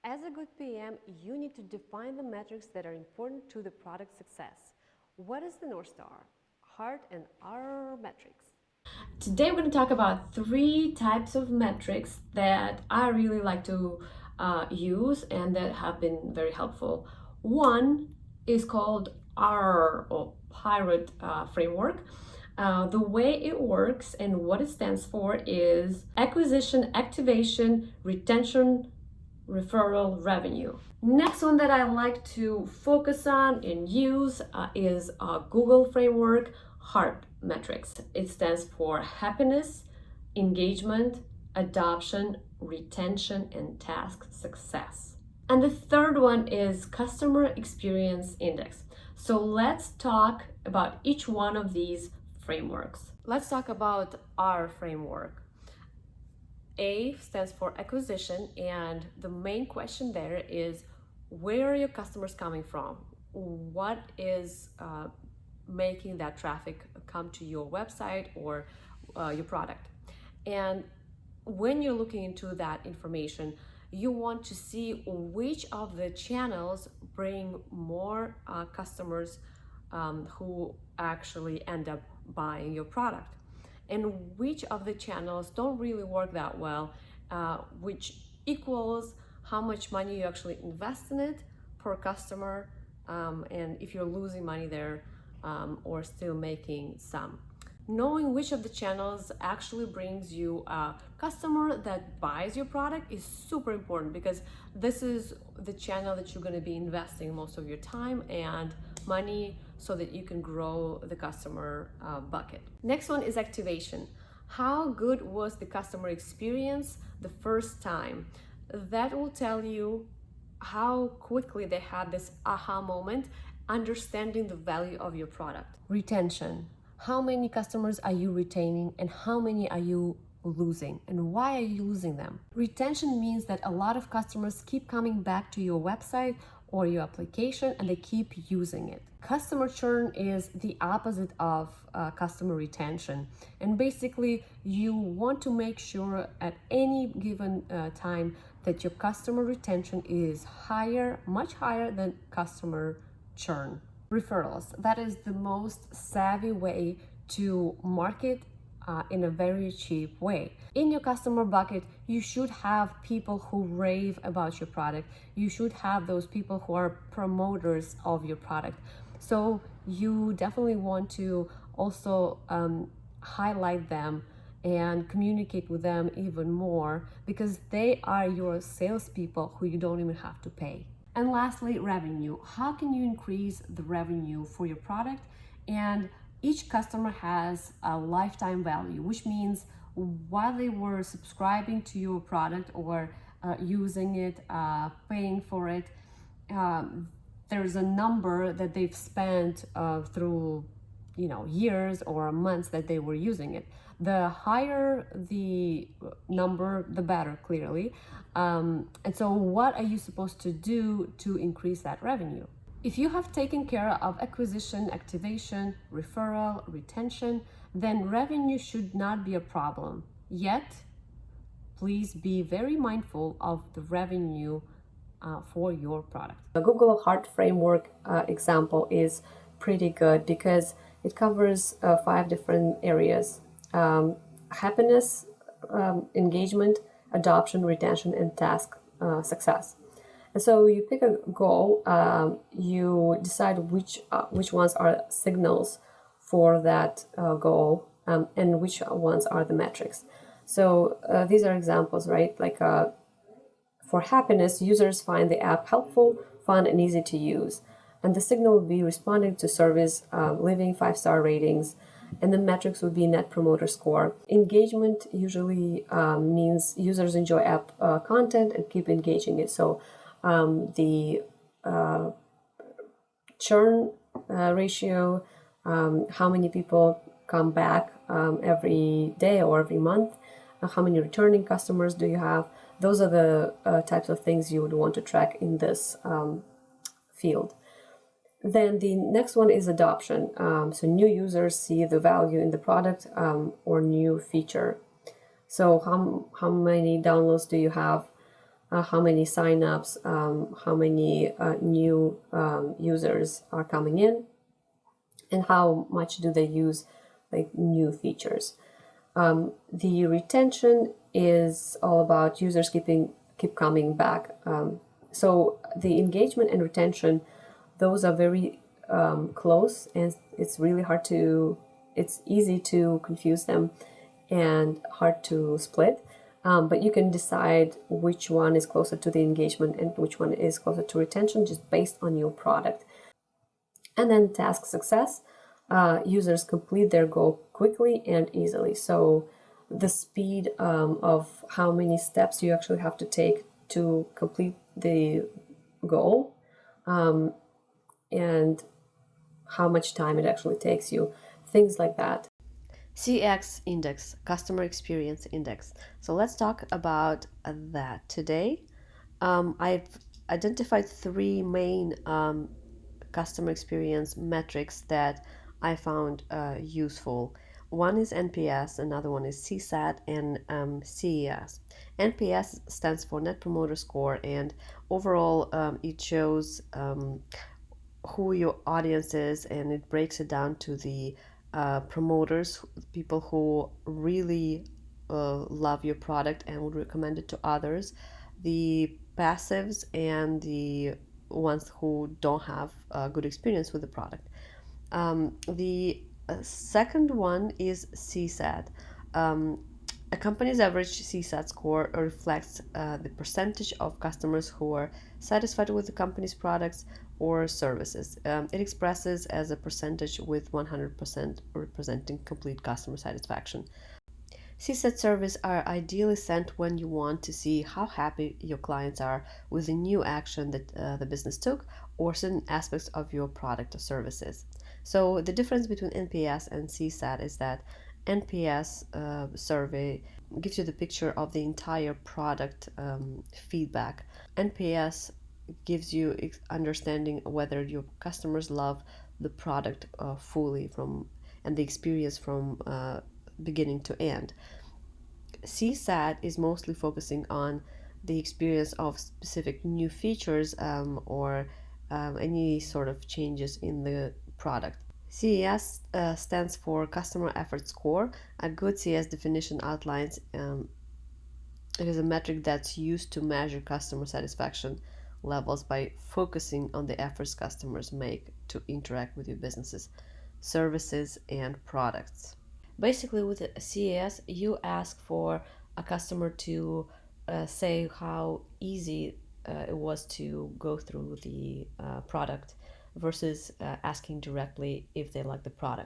As a good PM, you need to define the metrics that are important to the product success. What is the North Star? AARRR and AARRR metrics. Today we're going to talk about 3 types of metrics that I really like to use and that have been very helpful. One is called AARRR or Pirate Framework. The way it works and what it stands for is acquisition, activation, retention, referral, revenue. Next one that I like to focus on and use is Google framework, HEART metrics. It stands for happiness, engagement, adoption, retention, and task success. And the third one is customer experience index. So let's talk about each one of these frameworks. Let's talk about our framework. A stands for acquisition, and the main question there is, where are your customers coming from? What is making that traffic come to your website or your product? And when you're looking into that information, you want to see which of the channels bring more customers who actually end up buying your product, and which of the channels don't really work that well, which equals how much money you actually invest in it per customer, and if you're losing money there or still making some. Knowing which of the channels actually brings you a customer that buys your product is super important, because this is the channel that you're going to be investing most of your time and money so that you can grow the customer bucket. Next one is activation. How good was the customer experience the first time? That will tell you how quickly they had this aha moment, understanding the value of your product. Retention. How many customers are you retaining and how many are you losing, and why are you losing them? Retention means that a lot of customers keep coming back to your website or your application and they keep using it. Customer churn is the opposite of customer retention, and basically you want to make sure at any given time that your customer retention is higher, much higher than customer churn. Referrals, that is the most savvy way to market in a very cheap way. In your customer bucket, you should have people who rave about your product. You should have those people who are promoters of your product. So you definitely want to also highlight them and communicate with them even more, because they are your salespeople who you don't even have to pay. And lastly, revenue. How can you increase the revenue for your product? And each customer has a lifetime value, which means while they were subscribing to your product or using it, paying for it, there's a number that they've spent through years or months that they were using it. The higher the number, the better, clearly. And so what are you supposed to do to increase that revenue? If you have taken care of acquisition, activation, referral, retention, then revenue should not be a problem. Yet, please be very mindful of the revenue for your product. The Google HEART framework example is pretty good because it covers 5 different areas: happiness, engagement, adoption, retention, and task success. And so you pick a goal, you decide which ones are signals for that goal, and which ones are the metrics. So these are examples, right? Like for happiness, users find the app helpful, fun, and easy to use. And the signal would be responding to service, leaving 5-star ratings, and the metrics would be net promoter score. Engagement usually means users enjoy app content and keep engaging it. So the churn ratio, how many people come back every day or every month, how many returning customers do you have? Those are the types of things you would want to track in this field. Then the next one is adoption. So new users see the value in the product or new feature. So how many downloads do you have? how many signups, how many new users are coming in, and how much do they use like new features. The retention is all about users keep coming back. So the engagement and retention, those are very close, and it's easy to confuse them and hard to split. But you can decide which one is closer to the engagement and which one is closer to retention just based on your product. And then task success, users complete their goal quickly and easily. So the speed of how many steps you actually have to take to complete the goal, and how much time it actually takes you, things like that. CX index, customer experience index. So let's talk about that today. I've identified three main customer experience metrics that I found useful. One is NPS, another one is CSAT, and CES. NPS stands for Net Promoter Score, and overall it shows who your audience is, and it breaks it down to the promoters, people who really love your product and would recommend it to others, the passives, and the ones who don't have a good experience with the product. The second one is CSAT. A company's average CSAT score reflects the percentage of customers who are satisfied with the company's products or services. It expresses as a percentage with 100% representing complete customer satisfaction. CSAT surveys are ideally sent when you want to see how happy your clients are with the new action that the business took or certain aspects of your product or services. So the difference between NPS and CSAT is that NPS survey gives you the picture of the entire product feedback. NPS gives you understanding whether your customers love the product fully from and the experience from beginning to end. CSAT is mostly focusing on the experience of specific new features or any sort of changes in the product. CES stands for Customer Effort Score. A good CS definition outlines it is a metric that's used to measure customer satisfaction levels by focusing on the efforts customers make to interact with your businesses, services, and products. Basically, with CES, you ask for a customer to say how easy it was to go through the product versus asking directly if they like the product.